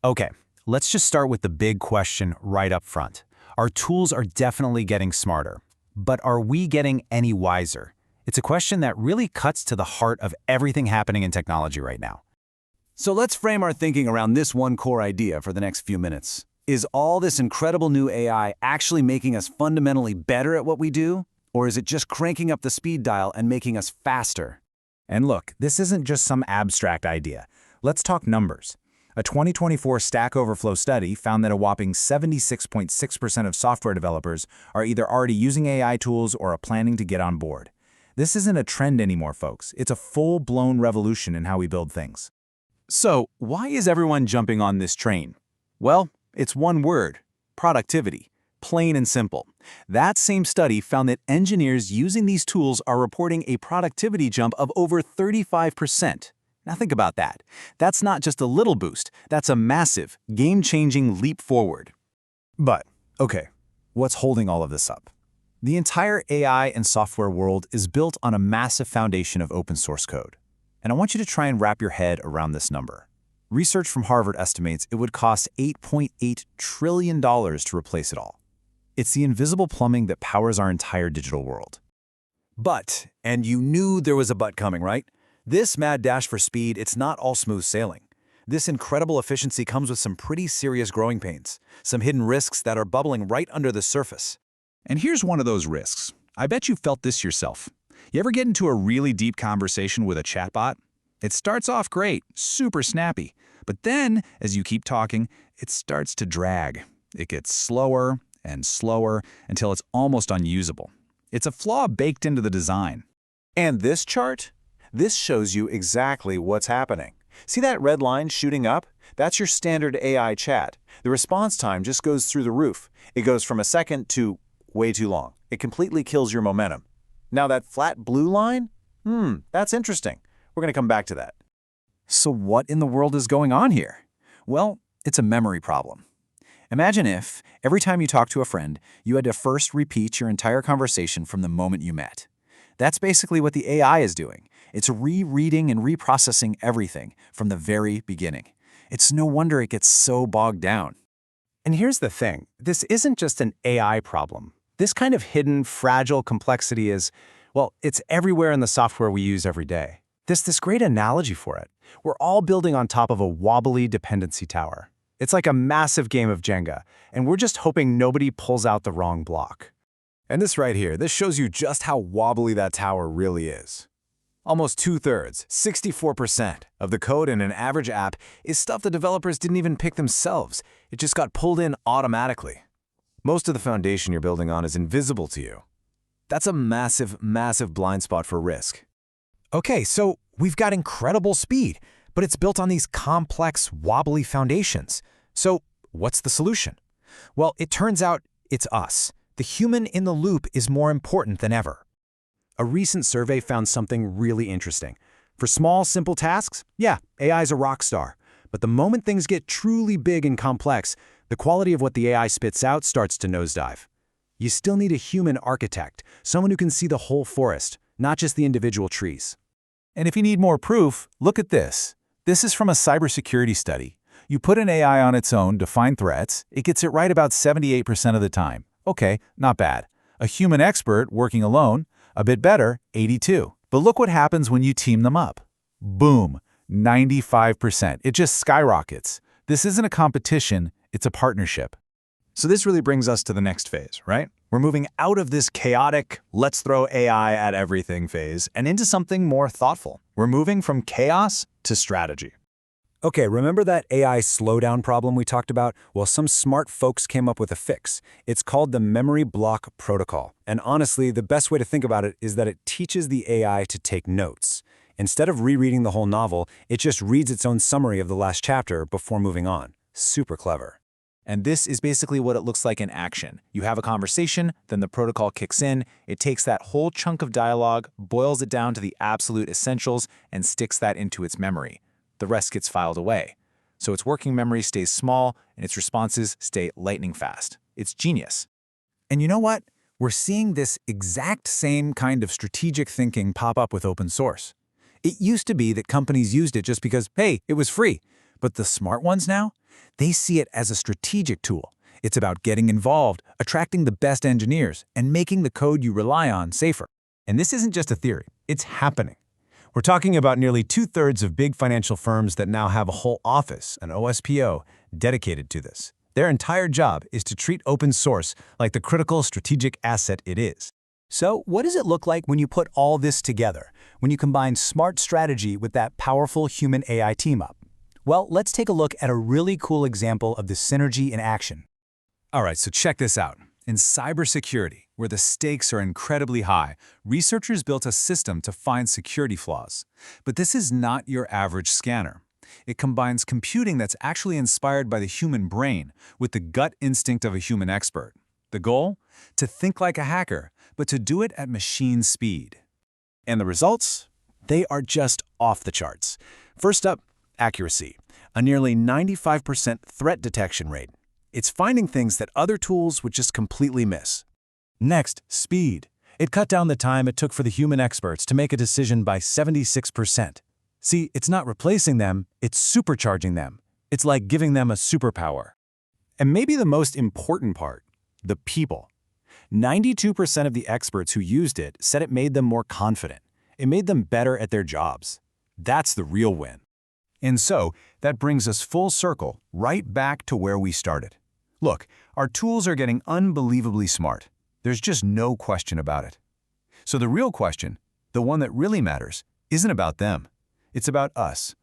Okay, let's just start with the big question right up front. Our tools are definitely getting smarter, but are we getting any wiser? It's a question that really cuts to the heart of everything happening in technology right now. So let's frame our thinking around this one core idea for the next few minutes. Is all this incredible new AI actually making us fundamentally better at what we do? Or is it just cranking up the speed dial and making us faster? And look, this isn't just some abstract idea. Let's talk numbers. A 2024 Stack Overflow study found that a whopping 76.6% of software developers are either already using AI tools or are planning to get on board. This isn't a trend anymore, folks. It's a full-blown revolution in how we build things. So, why is everyone jumping on this train? Well, it's one word: productivity. Plain and simple. That same study found that engineers using these tools are reporting a productivity jump of over 35%. Now think about that. That's not just a little boost. That's a massive, game-changing leap forward. But, okay, what's holding all of this up? The entire AI and software world is built on a massive foundation of open source code. And I want you to try and wrap your head around this number. Research from Harvard estimates it would cost $8.8 trillion to replace it all. It's the invisible plumbing that powers our entire digital world. But, and you knew there was a but coming, right? This mad dash for speed, it's not all smooth sailing. This incredible efficiency comes with some pretty serious growing pains, some hidden risks that are bubbling right under the surface. And here's one of those risks. I bet you felt this yourself. You ever get into a really deep conversation with a chatbot? It starts off great, super snappy, but then, as you keep talking, it starts to drag. It gets slower and slower until it's almost unusable. It's a flaw baked into the design. And this chart? This shows you exactly what's happening. See that red line shooting up? That's your standard AI chat. The response time just goes through the roof. It goes from a second to way too long. It completely kills your momentum. Now that flat blue line? That's interesting. We're going to come back to that. So what in the world is going on here? Well, it's a memory problem. Imagine if, every time you talk to a friend, you had to first repeat your entire conversation from the moment you met. That's basically what the AI is doing. It's rereading and reprocessing everything from the very beginning. It's no wonder it gets so bogged down. And here's the thing. This isn't just an AI problem. This kind of hidden, fragile complexity is, well, it's everywhere in the software we use every day. This great analogy for it. We're all building on top of a wobbly dependency tower. It's like a massive game of Jenga, and we're just hoping nobody pulls out the wrong block. And this right here, this shows you just how wobbly that tower really is. Almost 2/3, 64% of the code in an average app is stuff the developers didn't even pick themselves. It just got pulled in automatically. Most of the foundation you're building on is invisible to you. That's a massive, massive blind spot for risk. Okay, so we've got incredible speed, but it's built on these complex, wobbly foundations. So what's the solution? Well, it turns out it's us. The human in the loop is more important than ever. A recent survey found something really interesting. For small, simple tasks, yeah, AI is a rock star. But the moment things get truly big and complex, the quality of what the AI spits out starts to nosedive. You still need a human architect, someone who can see the whole forest, not just the individual trees. And if you need more proof, look at this. This is from a cybersecurity study. You put an AI on its own to find threats, it gets it right about 78% of the time. Okay, not bad. A human expert working alone, a bit better, 82. But look what happens when you team them up. Boom, 95%. It just skyrockets. This isn't a competition, it's a partnership. So this really brings us to the next phase, right? We're moving out of this chaotic, let's throw AI at everything phase and into something more thoughtful. We're moving from chaos to strategy. Okay, remember that AI slowdown problem we talked about? Well, some smart folks came up with a fix. It's called the memory block protocol. And honestly, the best way to think about it is that it teaches the AI to take notes. Instead of rereading the whole novel, it just reads its own summary of the last chapter before moving on. Super clever. And this is basically what it looks like in action. You have a conversation, then the protocol kicks in, it takes that whole chunk of dialogue, boils it down to the absolute essentials, and sticks that into its memory. The rest gets filed away. So its working memory stays small, and its responses stay lightning fast. It's genius. And you know what? We're seeing this exact same kind of strategic thinking pop up with open source. It used to be that companies used it just because, hey, it was free. But the smart ones now? They see it as a strategic tool. It's about getting involved, attracting the best engineers, and making the code you rely on safer. And this isn't just a theory, it's happening. We're talking about nearly 2/3 of big financial firms that now have a whole office, an OSPO, dedicated to this. Their entire job is to treat open source like the critical strategic asset it is. So, what does it look like when you put all this together, when you combine smart strategy with that powerful human-AI team-up? Well, let's take a look at a really cool example of the synergy in action. All right, so check this out. In cybersecurity, where the stakes are incredibly high, researchers built a system to find security flaws. But this is not your average scanner. It combines computing that's actually inspired by the human brain with the gut instinct of a human expert. The goal? To think like a hacker, but to do it at machine speed. And the results? They are just off the charts. First up, accuracy, a nearly 95% threat detection rate. It's finding things that other tools would just completely miss. Next, speed. It cut down the time it took for the human experts to make a decision by 76%. See, it's not replacing them, it's supercharging them. It's like giving them a superpower. And maybe the most important part, the people. 92% of the experts who used it said it made them more confident. It made them better at their jobs. That's the real win. And so, that brings us full circle, right back to where we started. Look, our tools are getting unbelievably smart. There's just no question about it. So the real question, the one that really matters, isn't about them. It's about us.